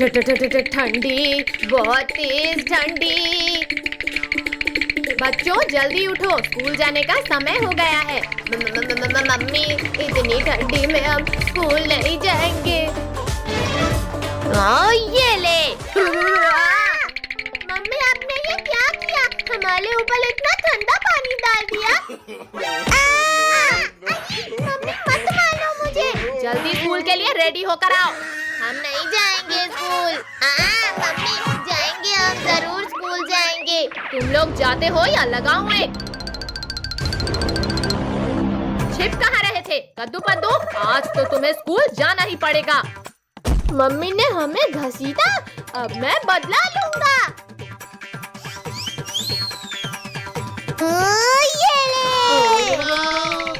ठंडी, बहुत तेज ठंडी। बच्चों जल्दी उठो, स्कूल जाने का समय हो गया है। मम्मी, इतनी ठंडी में हम स्कूल नहीं जाएंगे। ये ले। मम्मी आपने ये क्या किया? हमारे ऊपर इतना ठंडा पानी डाल दिया। मम्मी मत मारो मुझे। जल्दी स्कूल के लिए रेडी होकर आओ। हम नहीं जाएंगे स्कूल। मम्मी जाएंगे, हम जरूर स्कूल जाएंगे। तुम लोग जाते हो या लगाऊं एक? छिप कहाँ रहे थे कद्दू पद्दू? आज तो तुम्हें स्कूल जाना ही पड़ेगा। मम्मी ने हमें घसीटा, अब मैं बदला लूंगा। ये ले।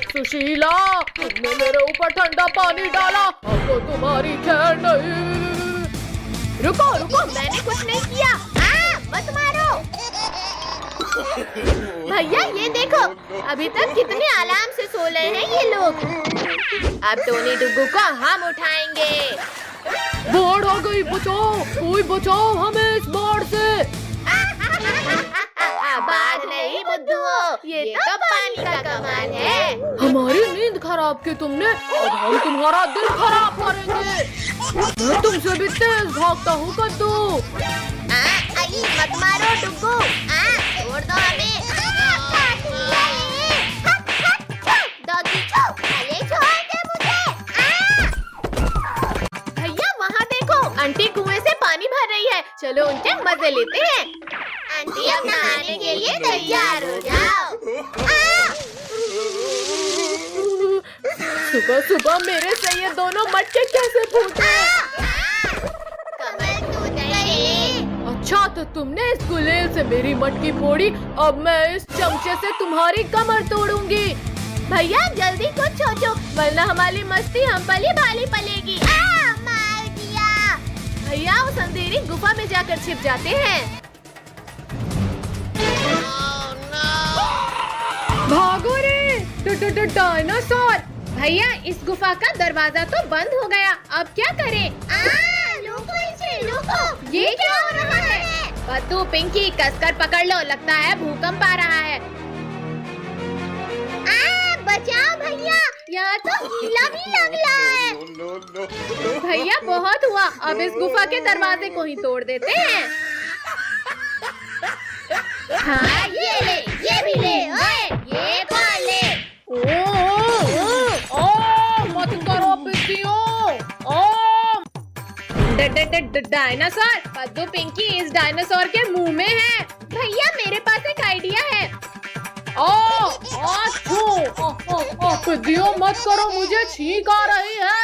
सुशीला, तुमने मेरे ऊपर ठंडा पानी डाला, अब तो तुम्हारी खैर नहीं। रुको रुको, मैंने कुछ नहीं किया। मत मारो। भैया ये देखो, अभी तक कितने आराम से सो रहे हैं ये लोग। अब टोनी डुग्गू को हम उठाएंगे। बाढ़ आ गई, बचाओ, कोई बचाओ हमें इस बाढ़ से। बाढ़ नहीं बुद्धू, ये तो पानी का कमाल है। हमारी नींद खराब की तुमने, अब हम तुम्हारा दिल खराब करेंगे। मैं तुमसे भी तेज भागता हूँ कद्दू। मत मारो डुग्गू, छोड़ दो हमें। भैया वहाँ देखो, आंटी कुएं से पानी भर रही है, चलो उनके मजे लेते हैं। आंटी अब नहाने के लिए तैयार हो जाओ। सुबह सुबह मेरे से ये दोनों मटके कैसे फूटे? कमर टूट गई। अच्छा तो तुमने इस गुलेल से मेरी मटकी फोड़ी, अब मैं इस चमचे से तुम्हारी कमर तोड़ूंगी। भैया जल्दी कुछ सोचो, वरना हमारी मस्ती हम पली भाली पलेगी। मार दिया। भैया उस अंधेरी गुफा में जाकर छिप जाते हैं। भागो रे डायनासोर। भैया इस गुफा का दरवाजा तो बंद हो गया, अब क्या करें? रुको इसे, रुको। ये क्या हो रहा है? कद्दू पिंकी कसकर पकड़ लो, लगता है भूकंप आ रहा है। बचाओ भैया, यहाँ तो गीला भी लग रहा है। भैया बहुत हुआ, अब इस गुफा के दरवाजे को ही तोड़ देते हैं। हाँ ये ले, ये भी ले, ये खा ले। मत करो पिंकियों। डायनासोर, कद्दू पिंकी इस डायनासोर के मुंह में है। भैया मेरे पास एक आइडिया है। पिंकियों मत करो, मुझे छींक आ रही है।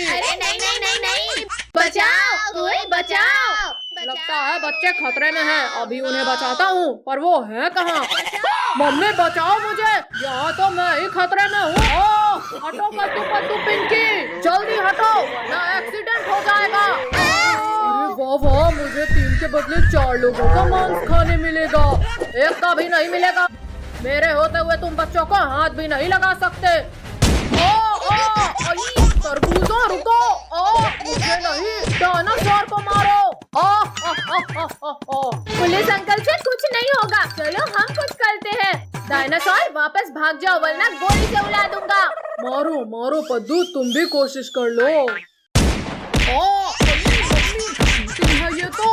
अरे नहीं नहीं नहीं नहीं, बचाओ, कोई बचाओ। लगता है बच्चे खतरे में हैं, अभी उन्हें बचाता हूँ, पर वो है कहाँ? मम्मी बचाओ मुझे, यहाँ तो मैं ही खतरे में हूँ। हटो कद्दू पद्दू पिंकी, जल्दी हटो वरना एक्सीडेंट हो जाएगा। अरे वाह वाह, मुझे 3 के बदले 4 लोगों का मांस खाने मिलेगा, एक का भी नहीं मिलेगा। मेरे होते हुए तुम बच्चों को हाथ भी नहीं लगा सकते। तरबूजों रुको, मुझे नहीं, डायनासोर को मारो। पुलिस अंकल से कुछ नहीं होगा, चलो हम कुछ करते हैं। डायनासोर वापस भाग जाओ, वरना गोली से उड़ा दूंगा। मारो मारो पद्दू, तुम भी कोशिश कर लो। ये तो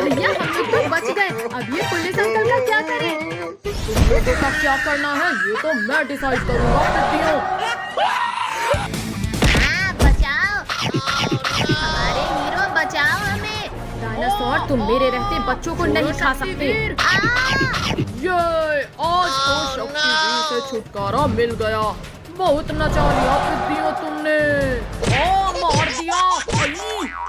भैया हम लोग तो बच गए, अब ये पुलिस अंकल का क्या करें? का क्या करना है ये तो मैं डिसाइड करूंगा। बचाओ हमारे हीरो, बचाओ हमें। डायनासोर तुम मेरे रहते बच्चों को नहीं खा सकते। ये आज तो शक्तिवीर से छुटकारा मिल गया, बहुत नचा लिया पिद्दियों तुमने। मार दिया।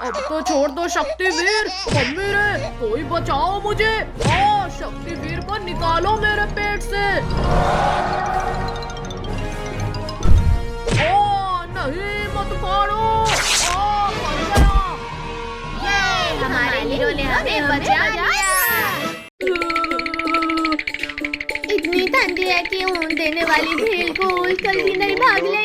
अब तो छोड़ दो शक्तिवीर। मम्मी रे कोई बचाओ मुझे। शक्तिवीर को निकालो मेरे पेट से। नहीं मत मारो। मर गया। ये हमारे हीरो ने हमें बचा लिया। इतनी ठंडी है कि ऊन देने वाली भेल को उछल भी नहीं भाग ले।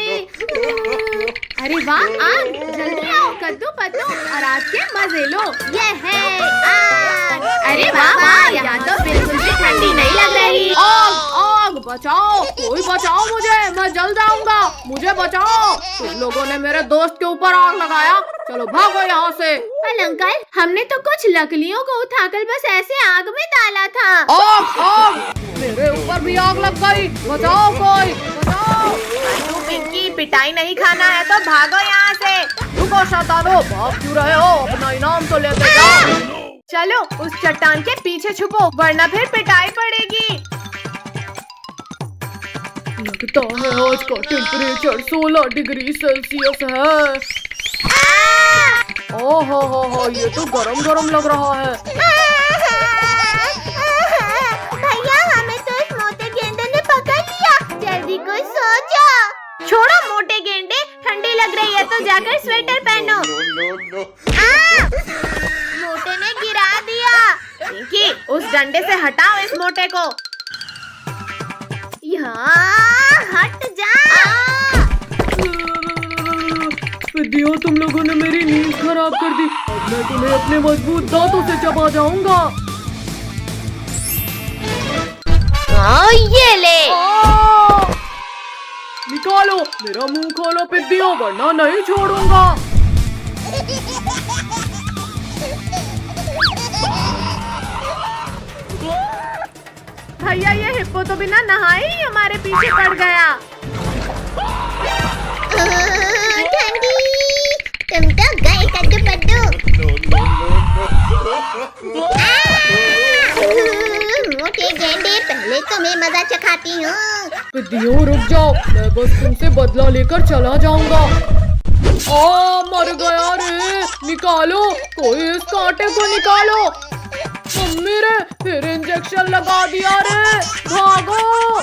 अरे वाह, आग! जल्दी आओ, कद्दू पत्तू और आग के मजे लो। ये है आग। अरे वाह वाह, यहाँ तो बिल्कुल भी ठंडी नहीं लग रही। आग आग, बचाओ, कोई बचाओ मुझे, मैं जल जाऊंगा, मुझे बचाओ। तुम लोगों ने मेरे दोस्त के ऊपर आग लगाया, चलो भागो यहाँ से। अंकल, हमने तो कुछ लकड़ियों को उठाकर बस ऐसे आग में डाला था। आग आग, मेरे ऊपर भी आग लग गई, बचाओ कोई, बचाओ। पिंकी, पिटाई नहीं खाना है तो भागो यहाँ से। रुको शैतानो, भाग क्यों रहे हो? अपना इनाम तो लेके जाओ। चलो उस चट्टान के पीछे छुपो, वरना फिर पिटाई पड़ेगी। लगता है आज का टेम्परेचर 16 डिग्री सेल्सियस है। ओहो हो, ये तो गरम गरम लग रहा है। भैया, हमें तो इस मोटे गेंडे ने पकड़ लिया, जल्दी कोई सो जा। छोड़ो मोटे गेंडे, ठंडी लग रही है तो जाकर स्वेटर पहनो। मोटे ने गिरा दिया। पिंकी, उस डंडे से हटाओ इस मोटे को। यहाँ हट जा। दियो, तुम लोगों ने मेरी नींद खराब कर दी। अब मैं तुम्हें अपने मजबूत दांतों से चबा जाऊंगा। ये ले। निकालो, मेरा मुंह खोलो पिद्दियों, वरना नहीं छोड़ूंगा। भैया, ये हिप्पो तो बिना नहाए ही हमारे पीछे पड़ गया। ठंडी, तुम तो गए कद्दू पद्दू। मोटे गेंडे, पहले तुम्हें मजा चखाती हूँ। पिद्दियों रुक जाओ, मैं बस तुमसे बदला लेकर चला जाऊंगा। मर गया रे, निकालो, कोई इस कांटे को निकालो। मम्मी रे, फिर इंजेक्शन लगा दिया रे, भागो।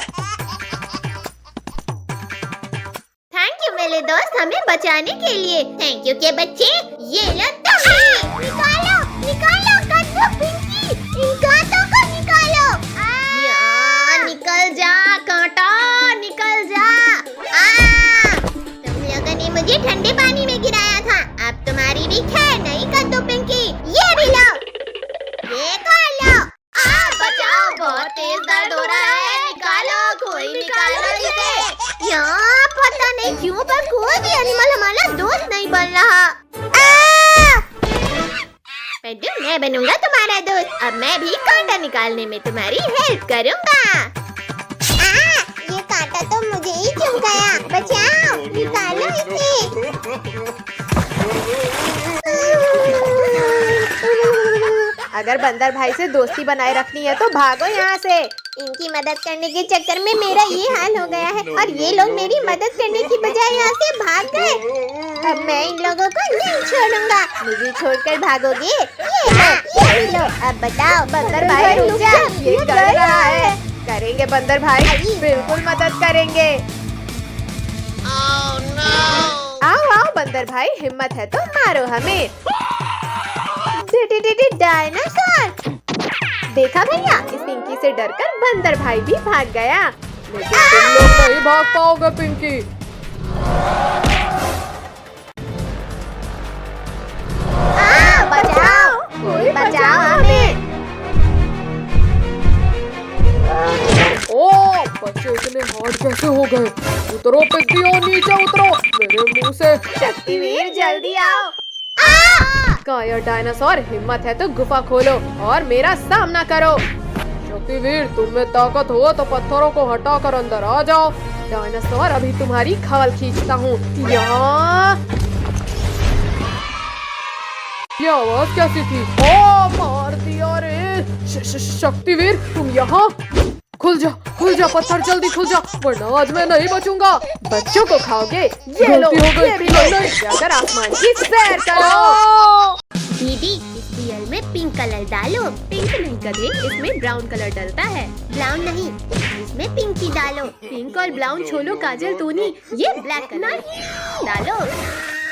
थैंक यू मेरे दोस्त, हमें बचाने के लिए। थैंक यू के बच्चे, ये लो तुम्हें। निकालो निकालो कद्दू, पिंकी, इन कांटों को निकालो। निकल जा कांटा, निकल जा। तुम लोगों ने मुझे ठंडे पानी में गिराया था, अब तुम्हारी भी खैर नहीं कद्दू पिंकी। ये भी लो, ये खा लो। बचाओ, बहुत तेज दर्द हो रहा है, निकालो, कोई निकालो इसे। यहाँ पता नहीं क्यों पर कोई भी एनिमल हमारा दोस्त नहीं बन रहा। मैं बनूंगा तुम्हारा दोस्त, अब मैं भी कांटा निकालने में तुम्हारी हेल्प करूंगा। ये कांटा तो मुझे ही चुभ गया, बचाओ, निकालो इसे। अगर बंदर भाई से दोस्ती बनाए रखनी है तो भागो यहाँ से। इनकी मदद करने के चक्कर में मेरा ये हाल हो गया है और ये लोग मेरी मदद करने की बजाय यहाँ से भाग गए। अब मैं इन लोगों को नहीं छोड़ूंगा। मुझे छोड़कर भागोगे? ये लो, अब बताओ बंदर भाई रुक जा, ये कर रहा है। करेंगे बंदर भाई, बिल्कुल मदद करेंगे। आओ आओ बंदर भाई, हिम्मत है तो मारो हमें। डायनासोर! देखा भैया, इस पिंकी से डरकर बंदर भाई भी भाग गया। लेकिन तुम लोग नहीं भाग पाओगे पिंकी। बचाओ, कोई बचाओ हमें। ओ बच्चे इतने हार्ड कैसे हो गए? उतरो पिद्दियों, नीचे उतरो मेरे मुंह से। शक्तिवीर जल्दी आओ। काया डायनासोर, हिम्मत है तो गुफा खोलो और मेरा सामना करो। शक्तिवीर, तुम में ताकत हो तो पत्थरों को हटाकर अंदर आ जाओ। डायनासोर, अभी तुम्हारी खाल खींचता हूँ। ये आवाज कैसी थी? ओ मार दिया रे। शक्तिवीर, तुम यहाँ? खुल जा पत्थर, जल्दी खुल जा, वरना आज मैं नहीं बचूंगा। बच्चों को खाओगे? ये लो, ये भी लो। जाकर आसमान की सैर करो। दीदी, इस रियल में पिंक कलर डालो। पिंक नहीं गधे, इसमें ब्राउन कलर डलता है। ब्राउन नहीं, इसमें पिंक ही डालो। पिंक और ब्राउन छोलो काजल तूनी, ये ब्लैक कलर डालो।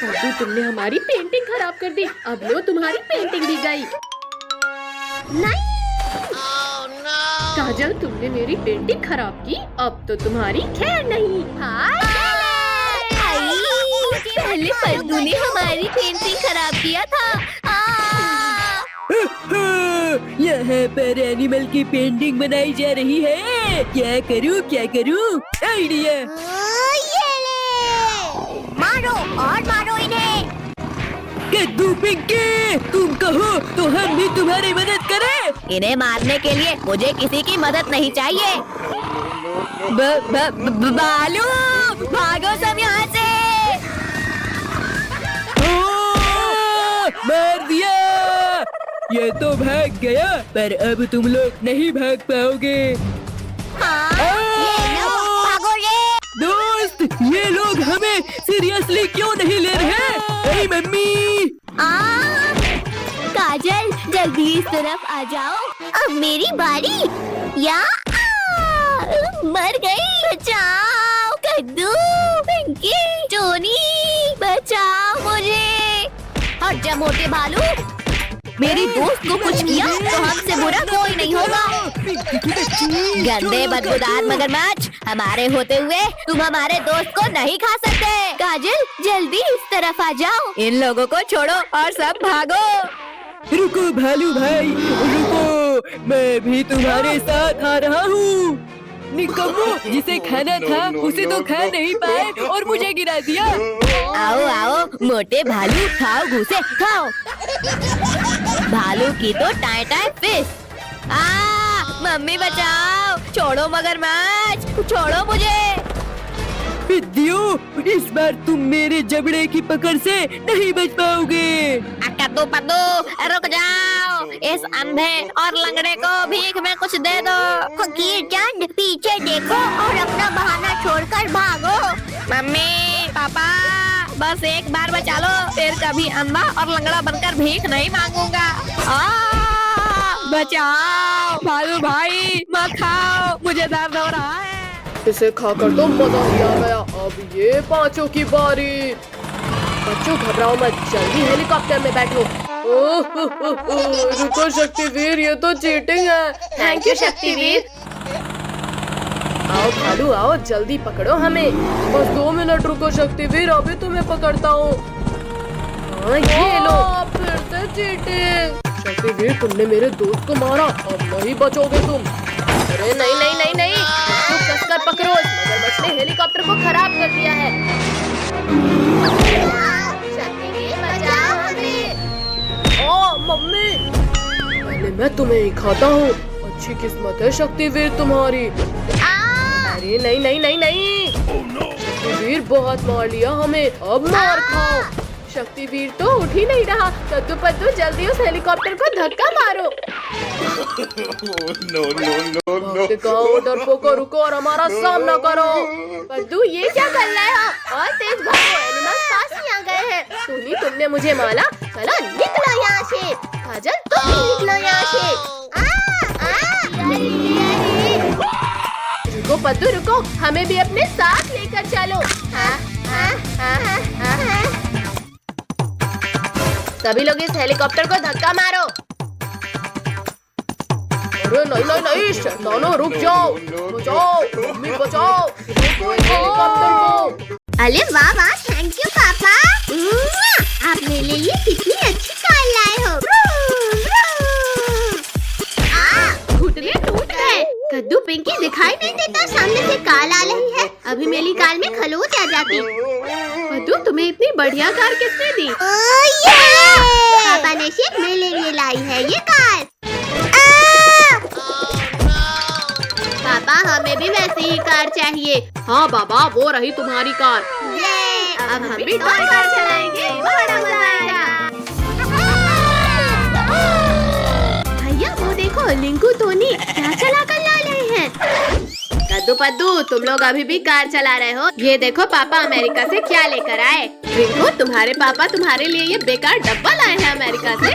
अभी तुमने हमारी पेंटिंग खराब कर दी, अब लो तुम्हारी पेंटिंग भी गई। नहीं, काजल, तुमने मेरी पेंटिंग खराब की, अब तो तुम्हारी खैर नहीं। हाय पहले पद्दू ने हमारी पेंटिंग खराब किया था। यहाँ पर एनिमल की पेंटिंग बनाई जा रही है। क्या करूँ आइडिया। ये ले। मारो और मारो इन्हें। कद्दू पिंकी, तुम कहो तो हम भी तुम्हारी मदद करें। इन्हें मारने के लिए मुझे किसी की मदद नहीं चाहिए। बालू, भागो सब यहाँ से। मार दिया। ये तो भाग गया, पर अब तुम लोग नहीं भाग पाओगे। ये लो, भागो रे। दोस्त, ये लोग हमें सीरियसली क्यों नहीं ले रहे? अरे मम्मी। काजल, जल्दी इस तरफ आ जाओ। अब मेरी बारी। या मर गई। बचाओ कद्दू, पिंकी, टोनी, बचाओ मुझे। हट जा मोटे भालू। मेरी दोस्त को कुछ किया तो हमसे बुरा कोई नहीं होगा। गंदे बदबूदार मगरमच्छ, हमारे होते हुए तुम हमारे दोस्त को नहीं खा सकते। काजल, जल्दी इस तरफ आ जाओ। इन लोगों को छोड़ो और सब भागो। रुको भालू भाई, रुको, मैं भी तुम्हारे साथ आ रहा हूँ। निकम्मो, जिसे खाना था उसे तो खा नहीं पाए और मुझे गिरा दिया। आओ आओ मोटे भालू, खाओ घूसे खाओ। भालू की तो टाई टाई फिश। मम्मी बचाओ, छोड़ो मगरमच्छ, छोड़ो मुझे। पिद्दियो, इस बार तुम मेरे जबड़े की पकड़ से नहीं बच पाओगे। कद्दू पद्दू, रुक जाओ। इस अंधे और लंगड़े को भीख में कुछ दे दो। फकीर चंद, पीछे देखो और अपना बहाना छोड़कर भागो। मम्मी पापा, बस एक बार बचा लो, फिर कभी अंधा और लंगड़ा बनकर भीख नहीं मांगूंगा। बचाओ भालू भाई, मत खाओ, मुझे दर्द हो रहा है। इसे खाकर तो मजा ही आ गया। अब ये पांचों की बारी। बच्चों घबराओ मत, जल्दी हेलीकॉप्टर में बैठो। रुको शक्तिवीर, ये तो चीटिंग है। Thank you Shaktiveer. आओ भालू आओ, जल्दी पकड़ो हमें। बस 2 मिनट रुको शक्तिवीर, अभी तुम्हें पकड़ता हूँ। ये लो। फिर से चीटिंग। शक्तिवीर, तुमने मेरे दोस्त को मारा, अब नहीं बचोगे तुम। अरे नहीं नहीं नहीं नहीं, तो कसकर पकड़ो। इस मगरमच्छ ने हेलीकॉप्टर को खराब कर दिया है। शक्तिवीर, बचाओ हमें। ओ मम्मी, पहले मैं तुम्हें ही खाता हूँ। अच्छी किस्मत है शक्तिवीर तुम्हारी। अरे नहीं नहीं नहीं नहीं, शक्तिवीर बहुत मार लिया हमें, अब मार खाओ। शक्तिवीर तो उठ ही नहीं रहा। कद्दू पद्दू, जल्दी उस हेलीकॉप्टर को धक्का मारो। डरपोको, रुको और हमारा सामना करो। पद्दू, ये क्या कर रहे हो? और तेज भागो, एनिमल्स पास ही आ गए हैं। टोनी, तुमने मुझे मारा। चलो निकलो यहाँ से। काजल, तुम भी निकलो यहाँ से। रुको पद्दू रुको, हमें भी अपने साथ लेकर चलो। सभी लोग इस हेलीकॉप्टर को धक्का मारो। अरे नहीं नहीं नहीं, शैतानों रुक जाओ। बचाओ मम्मी, बचाओ, रुको इस हेलीकॉप्टर को। अरे वाह वाह, थैंक यू पापा। आप मेरे लिए कितनी अच्छी कार लाए हो। घुटने टूट गए। कद्दू पिंकी, दिखाई नहीं देता, सामने से कार आ रही है। अभी मेरी कार में खरोच आ जाती। कद्दू, तुम्हें इतनी बढ़िया कार किसने दी? पापा ने सिर्फ मेरे लिए लाई है ये कार। पापा, हमें भी वैसी ही कार चाहिए। हाँ बाबा, वो रही तुम्हारी कार। अब हम भी कार चलाएंगे, बड़ा मजा आएगा। भैया वो देखो, लिंकू टोनी क्या चला कर ला रहे हैं। कद्दू पद्दू, तुम लोग अभी भी कार चला रहे हो? ये देखो पापा अमेरिका से क्या लेकर आए। लिंकू, तुम्हारे पापा तुम्हारे लिए ये बेकार डब्बा लाए हैं अमेरिका से।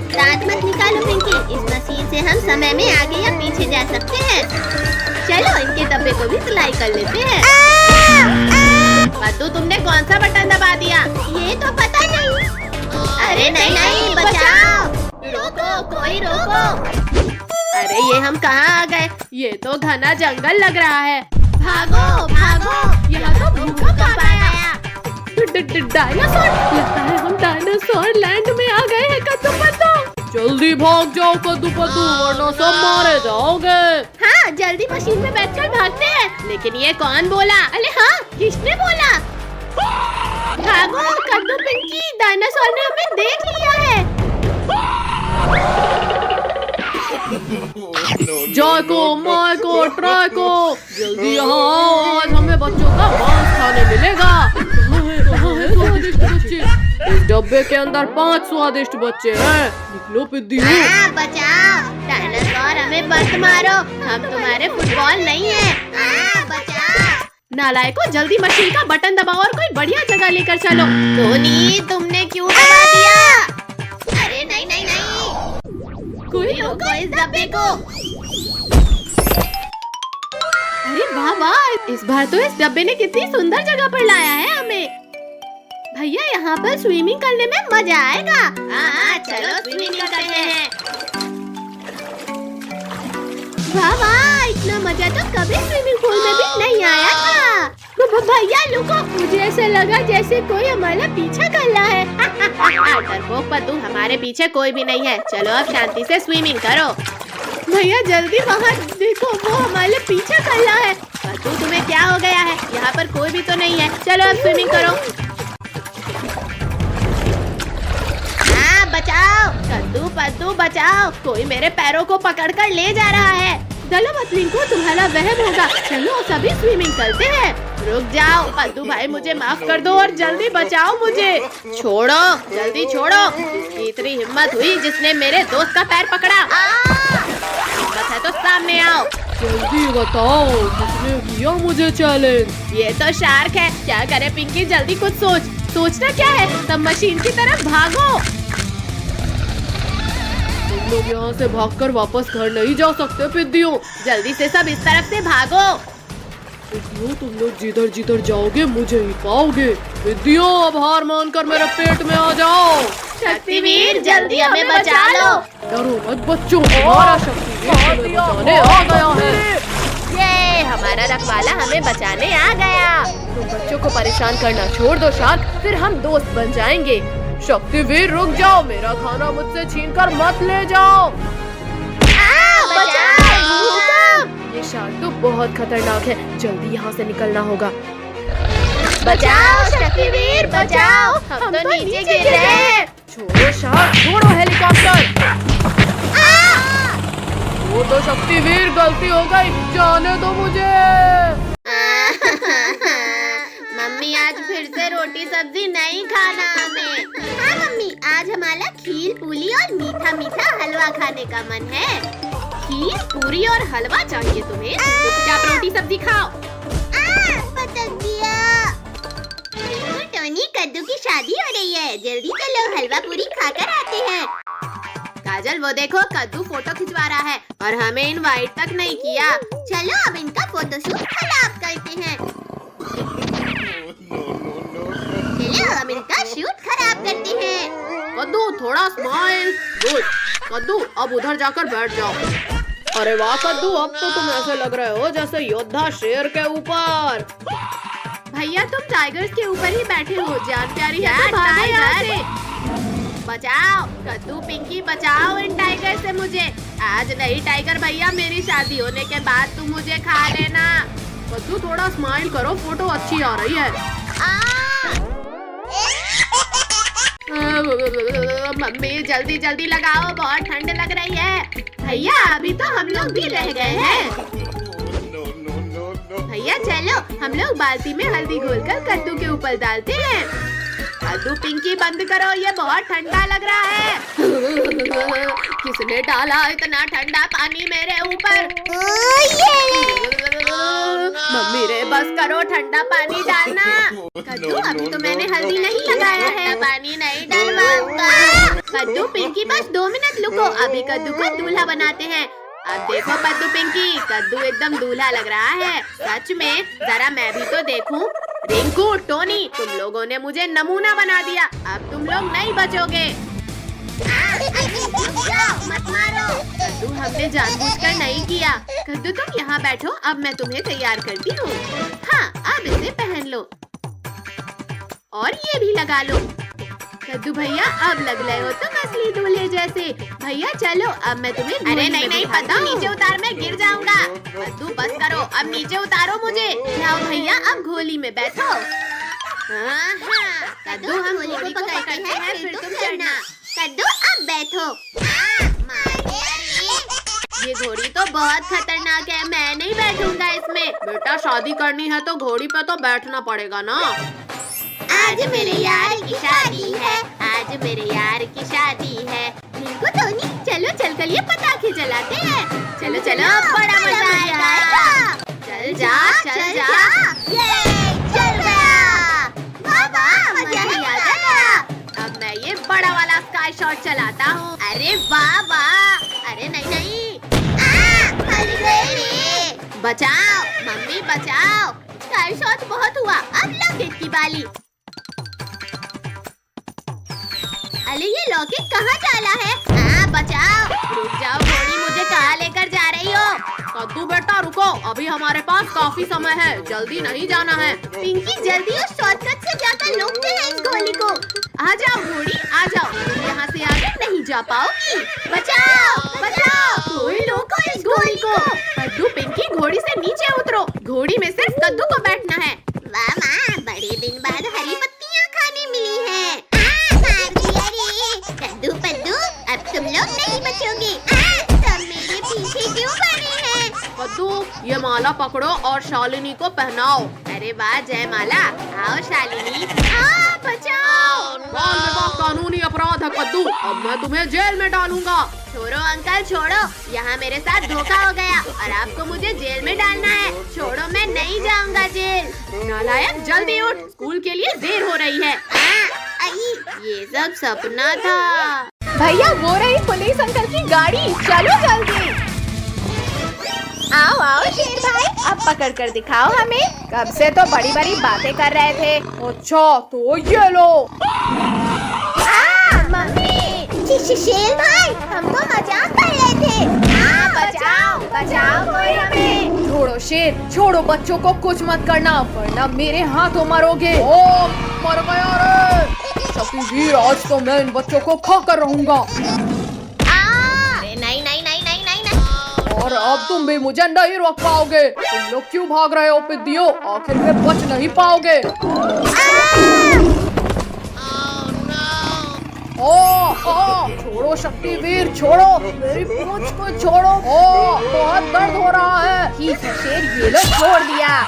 दांत मत निकालो पिंकी, इस मशीन से हम समय में आगे या पीछे जा सकते हैं। चलो इनके डब्बे को भी सिलाई कर लेते हैं। पद्दू, तुमने कौन सा बटन दबा दिया? ये तो पता नहीं। अरे नहीं नहीं, बचाओ। रोको, कोई रोको। अरे ये हम कहाँ आ गए? ये तो घना जंगल लग रहा है। भागो भागो, यहाँ तो भूकंप आ गया। डायनासोर, लगता है हम डायनासोर लैंड में आ गए हैं कद्दू पद्दू। जल्दी भाग जाओ कद्दू पद्दू वरना सब मारे जाओगे। हाँ, जल्दी मशीन में बैठकर भागते हैं। लेकिन ये कौन बोला? अरे हाँ, किसने बोला? भागो कद्दू पिंकी, डायनासोर ने हमें देख लिया है। जाको माको ट्राको, जल्दी यहाँ आओ, आज हमें बच्चों का मांस खाने मिलेगा। कहाँ है स्वादिष्ट बच्चे? इस डब्बे के अंदर 5 स्वादिष्ट बच्चे हैं। निकलो पिद्दी। बचाओ डायनासोर, हमें मत मारो, हम तुम्हारे फुटबॉल नहीं है। बचाओ। नालायको, जल्दी मशीन का बटन दबाओ और कोई बढ़िया जगह लेकर चलो। टोनी, तुमने क्यों दबा दिया? अरे नहीं नहीं नहीं, कोई रोको इस डब्बे को। अरे वाह वाह, इस बार तो इस डब्बे ने कितनी सुंदर जगह पर लाया है हमें। भैया, यहाँ पर स्विमिंग करने में मजा आएगा। हाँ, चलो स्विमिंग करते हैं। वाह वाह, इतना मजा तो कभी स्विमिंग पूल में भी नहीं आया था। भैया लुको, मुझे ऐसा लगा जैसे कोई हमारा पीछा कर रहा है। डरपोक पद्दू, हमारे पीछे कोई भी नहीं है। चलो अब शांति से स्विमिंग करो। भैया जल्दी वहाँ देखो, वो हमारे पीछा कर रहा है। पद्दू, तुम्हें क्या हो गया है? यहाँ पर कोई भी तो नहीं है। चलो अब स्विमिंग करो। हाँ, बचाओ कद्दू पद्दू, बचाओ, कोई मेरे पैरों को पकड़कर ले जा रहा है। चलो मछली को, तुम्हारा वहम होगा। चलो सभी स्विमिंग करते हैं। रुक जाओ पद्दू भाई, मुझे माफ कर दो और जल्दी बचाओ मुझे। छोड़ो, जल्दी छोड़ो। इसकी इतनी हिम्मत हुई जिसने मेरे दोस्त का पैर पकड़ा। हिम्मत है तो सामने आओ। जल्दी बताओ, किसने किया मुझे चैलेंज? ये तो शार्क है। क्या करे पिंकी, जल्दी कुछ सोच। सोचना क्या है, सब मशीन की तरफ भागो। तुम लोग यहाँ से भागकर वापस घर नहीं जा सकते पिद्दियों। जल्दी से सब इस तरफ से भागो। पिद्दियों, तुम लोग जिधर जिधर जाओगे मुझे ही पाओगे। पिद्दियों, अब हार मानकर मेरे पेट में आ जाओ। शक्तिवीर, जल्दी हमें बचा लो। डरो मत बच्चों, हमारा शक्तिवीर तुम्हें बचाने आ गया है। ये हमारा रखवाला हमें बचाने आ गया। तुम बच्चों को परेशान करना छोड़ दो शार्क, फिर हम दोस्त बन जाएंगे। शक्तिवीर रुक जाओ, मेरा खाना मुझसे छीनकर मत ले जाओ। ये शार्क तो बहुत खतरनाक है, जल्दी यहाँ से निकलना होगा। बचाओ शक्तिवीर, बचाओ, हम तो नीचे गिर रहे हैं। छोड़ो शार्क, छोड़ो हेलीकॉप्टर। वो तो शक्तिवीर, गलती हो गई, जाने दो मुझे। मम्मी, आज फिर से रोटी सब्जी नहीं खाना हमें। हाँ मम्मी, आज हमारा खीर पूरी और मीठा मीठा हलवा खाने का मन है। खीर पूरी और हलवा चाहिए तुम्हें? चुपचाप रोटी सब्जी खाओ। पटक दिया। टोनी, कद्दू की शादी हो रही है, जल्दी चलो हलवा पूरी खाकर आते हैं। काजल, वो देखो कद्दू फोटो खिंचवा रहा है और हमें इनवाइट तक नहीं किया। चलो अब इनका फोटोशूट खराब करते हैं। चलो अब इनका शूट खराब करते हैं। कद्दू, थोड़ा स्माइल। गुड। कद्दू, अब उधर जाकर बैठ जाओ। अरे वाह कद्दू, अब तो तुम ऐसे लग रहे हो जैसे योद्धा शेर के ऊपर। भैया, तुम टाइगर्स के ऊपर ही बैठे हो। जान प्यारी है तो भागो यहाँ से। बचाओ कद्दू पिंकी, बचाओ इन टाइगर से मुझे। आज नहीं टाइगर भैया, मेरी शादी होने के बाद तुम मुझे खा लेना। कद्दू, थोड़ा स्माइल करो, फोटो अच्छी आ रही है। मम्मी, जल्दी जल्दी लगाओ, बहुत ठंड लग रही है। भैया, अभी तो हम लोग भी रह गए हैं। भैया चलो, हम लोग बाल्टी में हल्दी घोलकर कद्दू के ऊपर डालते हैं। कद्दू पिंकी, बंद करो, ये बहुत ठंडा लग रहा है। किसने डाला इतना ठंडा पानी मेरे ऊपर? मम्मी रे, बस करो, ठंडा पानी डालना। कद्दू, अभी तो मैंने हल्दी नहीं लगाया है, पानी नहीं डलवाऊंगा। कद्दू पिंकी, बस 2 मिनट रुको, अभी कद्दू को दूल्हा बनाते हैं। अब देखो कद्दू पिंकी, कद्दू एकदम दूल्हा लग रहा है। सच में, जरा मैं भी तो देखूं। रिंकू, टोनी, तुम लोगों ने मुझे नमूना बना दिया, अब तुम लोग नहीं बचोगे। मत मारो। कद्दू, हमने जानबूझकर नहीं किया। कद्दू, तुम यहाँ बैठो, अब मैं तुम्हें तैयार करती हूँ। हाँ, अब इसे पहन लो। और ये भी लगा लो। कद्दू भैया अब लग रहे हो तुम असली दूल्हे जैसे। भैया चलो अब मैं तुम्हें अरे नहीं पद्दू नीचे उतार, मैं गिर जाऊंगा। कद्दू बस करो, अब नीचे उतारो मुझे। जाओ भैया अब घोली में बैठो। कद्दू हम घोड़ी को पकड़ते हैं फिर तुम चढ़ना। कद्दू अब बैठो। ये घोड़ी तो बहुत खतरनाक है, मैं नहीं बैठूंगा इसमें। बेटा शादी करनी है तो घोड़ी पे तो बैठना पड़ेगा ना। आज मेरे यार की शादी है, आज मेरे यार की शादी है। रिंकू टोनी चलो चलकर ये पटाखे जलाते हैं। चलो चलो बड़ा मजा आएगा। चल जा ये चल गया। वाह मजा ही आ गया। अब मैं ये बड़ा वाला स्काई शॉट चलाता हूँ। अरे वाह वाह। अरे नहीं बचाओ मम्मी बचाओ। स्काई शॉट बहुत हुआ, अब लॉकेट की बारी। अरे ये लॉकेट कहाँ डाला है? बचाओ। रुक जाओ घोड़ी, मुझे कहाँ लेकर जा रही हो? कद्दू बेटा रुको, अभी हमारे पास काफी समय है, जल्दी नहीं जाना है। पिंकी जल्दी और शॉर्टकट से जाकर रोकते हैं इस घोड़ी को। आ जाओ घोड़ी आ जाओ, तुम यहाँ से आगे नहीं जा पाओगी। बचाओ बचाओ, कोई रोको इस घोड़ी को। कद्दू पिंकी घोड़ी से नीचे उतरो, घोड़ी में सिर्फ कद्दू को बैठना है। वाह माँ, बड़े दिन बाद हरी पत्तियाँ खाने मिली हैं। कद्दू पद्दू अब तुम लोग नहीं बचोगे। तुम मेरे पीछे क्यों पड़े हैं? कद्दू ये माला पकड़ो और शालिनी को पहनाओ। अरे वाह जय माला। आओ शालिनी। बचाओ। बाल विवाह कानूनी अपराध है कद्दू, अब मैं तुम्हें जेल में डालूंगा। छोड़ो अंकल छोड़ो, यहाँ मेरे साथ धोखा हो गया और आपको मुझे जेल में डालना है। छोड़ो मैं नहीं जाऊंगा जेल। नालायक जल्दी उठ, स्कूल के लिए देर हो रही है। ये सब सपना था। भैया वो रही पुलिस अंकल की गाड़ी, चलो जल्दी। आओ आओ शेर भाई, अब पकड़ कर दिखाओ हमें। कब से तो बड़ी बड़ी बातें कर रहे थे। अच्छा तो ये लो। मम्मी शेर भाई, हम तो मजाक कर रहे थे। बचाओ बचाओ कोई हमें। छोड़ो शेर छोड़ो, बच्चों को कुछ मत करना वरना मेरे हाथों मरोगे। ओ मर गया रे शक्तिवीर, आज तो मैं इन बच्चों को खा कर रहूंगा। नहीं नहीं नहीं नहीं नहीं और अब तुम भी मुझे नहीं रोक पाओगे। तुम लोग क्यों भाग रहे हो पिद्दियों, आखिर में बच नहीं पाओगे। छोड़ो शक्तिवीर छोड़ो, मेरी पूंछ को छोड़ो। बहुत दर्द हो रहा है। ठीक है शेर, ये लो छोड़ दिया।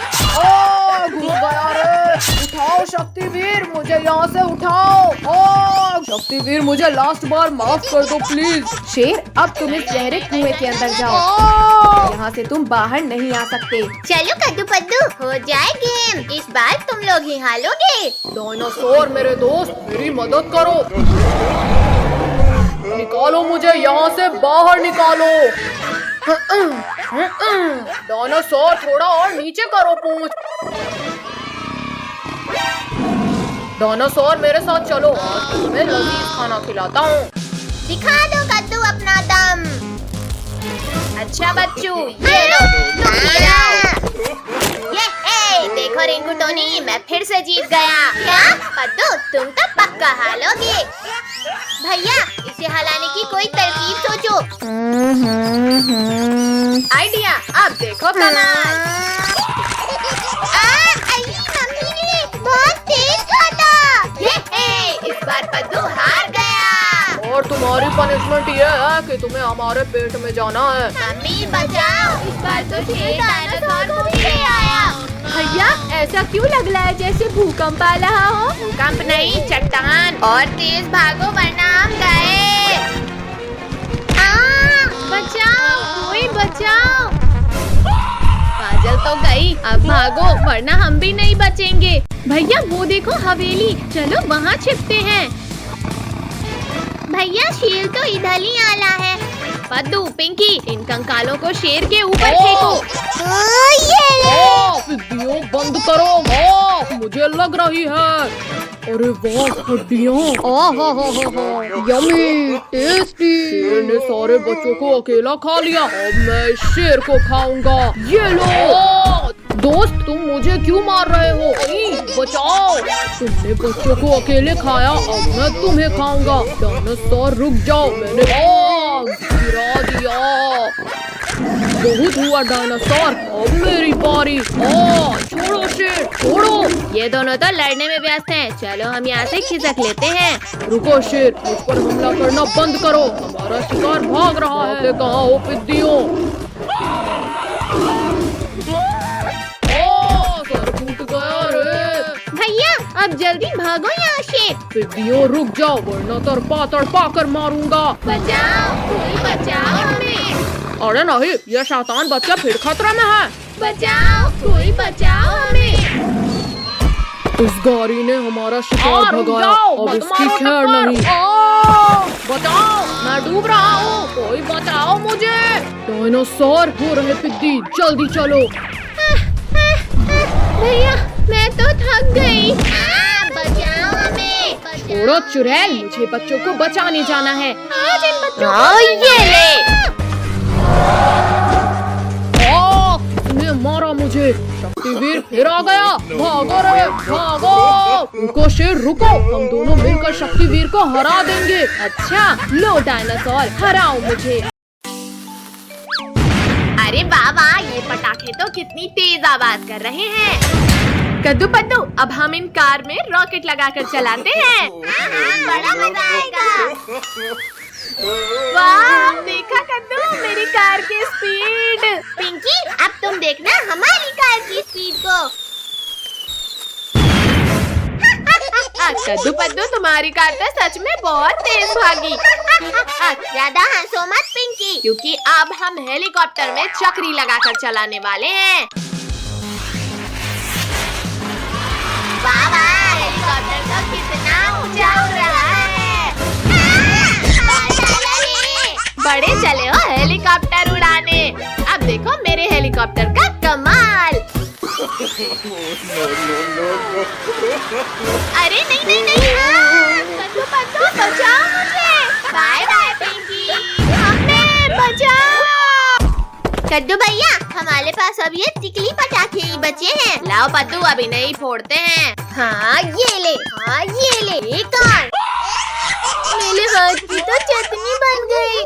घुस गया रे। उठाओ शक्तिवीर, मुझे यहाँ से उठाओ। शक्तिवीर मुझे लास्ट बार माफ कर दो प्लीज। शेर अब तुम इस गहरे कुएं के अंदर जाओ, यहाँ से तुम बाहर नहीं आ सकते। चलो कद्दू पद्दू हो जाए गेम, इस बार तुम लोग ही हारोगे। डायनासोर मेरे दोस्त मेरी मदद करो, निकालो मुझे यहाँ से बाहर निकालो। डायनासोर थोड़ा और नीचे करो पूंछ। डायनासोर मेरे साथ चलो, आज तुम्हें लजीज खाना खिलाता हूँ। दिखा दो कद्दू अपना दम। अच्छा बच्चों ये लो, ये देखो रिंकू टोनी, मैं फिर से जीत गया। क्या कद्दू तुम तो पक्का हारोगे। भैया इसे हलाने की कोई तरकीब सोचो। आइडिया, अब देखो कमाल। बहुत तेज खाता। इस बार पद्दू हार गया। और तुम्हारी पनिशमेंट ये है कि तुम्हें हमारे पेट में जाना है। मम्मी बचाओ, इस बार तो शेर डायनासोर को भी ले आया। भैया ऐसा क्यों लग रहा है जैसे भूकंप आ रहा हो? भूकंप नहीं चट्टान। और तेज भागो वरना हम गए। बचाओ कोई बचाओ। काजल तो गई, अब भागो वरना हम भी नहीं बचेंगे। भैया वो देखो हवेली, चलो वहाँ छिपते हैं। भैया शेर तो इधर ही आला है। पद्दू पिंकी इन कंकालों को शेर के ऊपर फेंको। पिद्दियों बंद करो, मुझे लग रही है। अरे वाह हड्डियाँ, यम्मी टेस्टी। शेर ने सारे बच्चों को अकेला खा लिया, अब मैं इस शेर को खाऊंगा। ये लो। दोस्त तुम मुझे क्यों मार रहे हो? बचाओ! तुमने बच्चों को अकेले खाया, अब मैं तुम्हें खाऊंगा। डायनासोर रुक जाओ, मैंने गिरा दिया। बहुत हुआ डायनासोर, अब मेरी बारी। छोड़ो शेर, छोड़ो। ये दोनों तो लड़ने में व्यस्त हैं। चलो हम यहाँ से खिसक लेते हैं। रुको शेर, मुझ पर हमला करना बंद करो। हमारा शिकार भाग रहा है। कहाँ हो पिद्दियों? सर फूट गया रे। भैया अब जल्दी भागो यहाँ से। पिद्दियों रुक जाओ, वरना तड़पा कर मारूंगा। बचाओ, कोई बचाओ हमें। अरे नहीं, ये शैतान बच्चा फिर खतरे में है। बचाओ, कोई बचाओ हमें। इस गाड़ी ने हमारा शिकार भगाया, अब इसकी खैर नहीं। बचाओ, मैं डूब रहा हूँ, कोई बचाओ मुझे। डायनासोर हो रहे पिद्दी, जल्दी चलो। भैया मैं तो थक गई। बचाओ हमें। छोड़ो चुड़ैल, मुझे बच्चों को बचाने जाना है। आज इन बच्चों को ये ले। किसने मारा मुझे? शक्तिवीर फिर आ गया। भागो रे, भागो। रुको शेर, रुको। हम दोनों मिलकर शक्तिवीर को हरा देंगे। अच्छा लो डायनासोर, हराओ मुझे। अरे बाबा, ये पटाखे तो कितनी तेज आवाज कर रहे हैं। कद्दू पद्दू, अब हम इन कार में रॉकेट लगाकर चलाते हैं। बड़ा मजा आएगा। वाह, देखा कद्दू मेरी कार की स्पीड। पिंकी अब तुम देखना हमारी कार की स्पीड को। कद्दू पद्दू, तुम्हारी कार तो सच में बहुत तेज भागी। ज्यादा हंसो मत पिंकी, क्योंकि अब हम हेलीकॉप्टर में चक्री लगाकर चलाने वाले हैं। बाबा, हेलीकॉप्टर तो कितना ऊंचा उड़ रहा है। बड़े चले हो हेलीकॉप्टर उड़ाने। अब देखो मेरे हेलीकॉप्टर का कमाल। अरे नहीं नहीं नहीं, कद्दू पद्दू बचाओ मुझे। बाय बाय पिंकी, हमें बचाओ। कद्दू भैया, हमारे पास अब ये तिकली पटाखे ही बचे हैं। लाओ पद्दू, अभी नहीं फोड़ते हैं। हाँ ये ले, हाँ ये ले। एक और। मेरे हाथ की तो चटनी बन गई।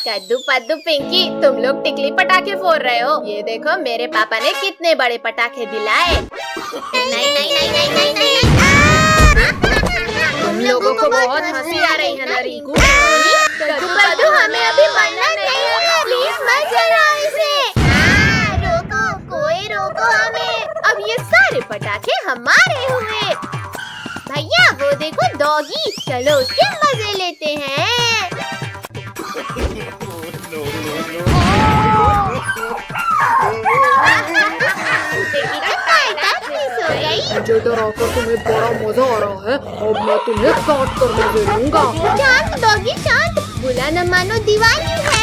कद्दू पद्दू पिंकी, तुम लोग टिकली पटाखे फोड़ रहे हो। ये देखो मेरे पापा ने कितने बड़े पटाखे दिलाए। नहीं नहीं नहीं नहीं नहीं नहीं। तुम लोगों को बहुत हंसी आ रही है ना रिंकू? कद्दू पद्दू, हमें अभी मरना नहीं है, प्लीज मत जलाओ इसे। रोको, कोई रोको हमें। अब ये सारे पटाखे हमारे हुए। भैया वो देखो डॉगी, चलो उसके मजे लेते हैं। मुझे डराकर तुम्हें बड़ा मजा आ रहा है। अब मैं तुम्हें काट कर मजे लूंगा। शांत डॉगी शांत, बुला न मानो दीवानी है।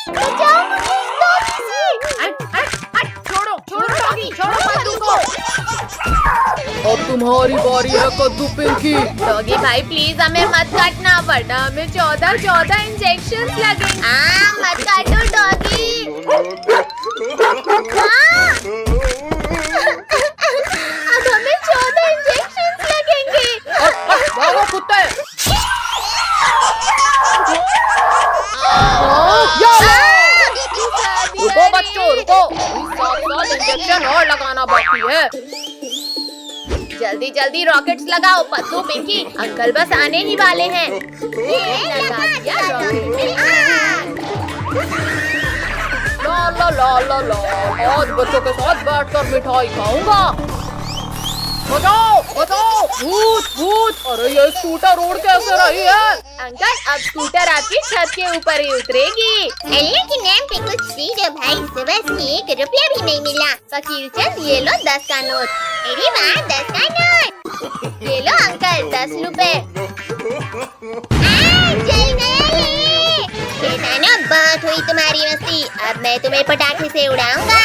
बचाओ मुझे इस डॉगी से। छोड़ो छोड़ो डॉगी, छोड़ो कद्दू को। अब तुम्हारी बारी है कद्दू पिंकी। डॉगी भाई प्लीज हमें मत काटना, वरना हमें 14 इंजेक्शन लगेंगे। मत काटो डॉगी। अब हमें 14 इंजेक्शन लगेंगे। भागो कुत्ते। रुको बच्चों, रुको। 7 इंजेक्शन और लगाना बाकी है। जल्दी जल्दी रॉकेट्स लगाओ पद्दू पिंकी, अंकल बस आने ही वाले हैं। ये लगा दिया रॉकेट। ला ला ला ला, आज बच्चों के साथ बैठकर मिठाई खाऊंगा। बचाओ बचाओ, भूत भूत। अरे ये स्कूटर रोड कैसे रही है? अंकल अब स्कूटर आपकी छत के ऊपर ही उतरेगी। अल्लाह के नाम पे कुछ दीजिए भाई, सुबह से 1 रुपया भी नहीं मिला। फकीर चंद ये लो 10 का नोट। अरे वाह 10 का नोट। ये लो अंकल 10 रुपए। चल गया ये। शैतानो, बहुत हुई तुम्हारी मस्ती, अब मैं तुम्हें पटाखे से उड़ाऊंगा।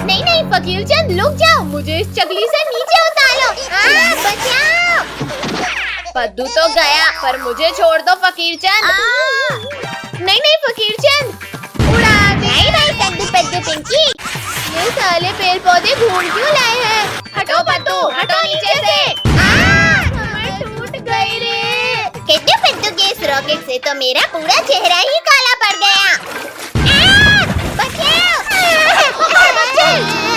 नहीं नहीं फकीर चंद रुक जाओ, मुझे इस चकली से नीचे उतारो। बचाओ। पद्दू तो गया, पर मुझे छोड़ दो फकीर चंद। नहीं नहीं फकीर चंद, उड़ा नहीं नहीं कद्दू पद्दू पिंकी, ये साले पेड़ पौधे ढूंढ क्यों लाए हैं? हटो पत्तू, हटो नीचे से। कमर टूट गई रे। कद्दू पद्दू के इस रॉकेट से तो मेरा पूरा चेहरा ही काला पड़ गया। बचाओ! पकड़ बच्चे,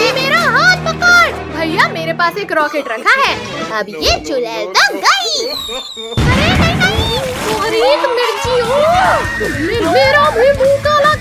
ये मेरा हाथ पकड़। भैया मेरे पास एक रॉकेट रखा है। अब ये चुड़ैल तो गई। अरे नहीं नहीं, अरे मिर्ची हो, मेरा भी मुंह काला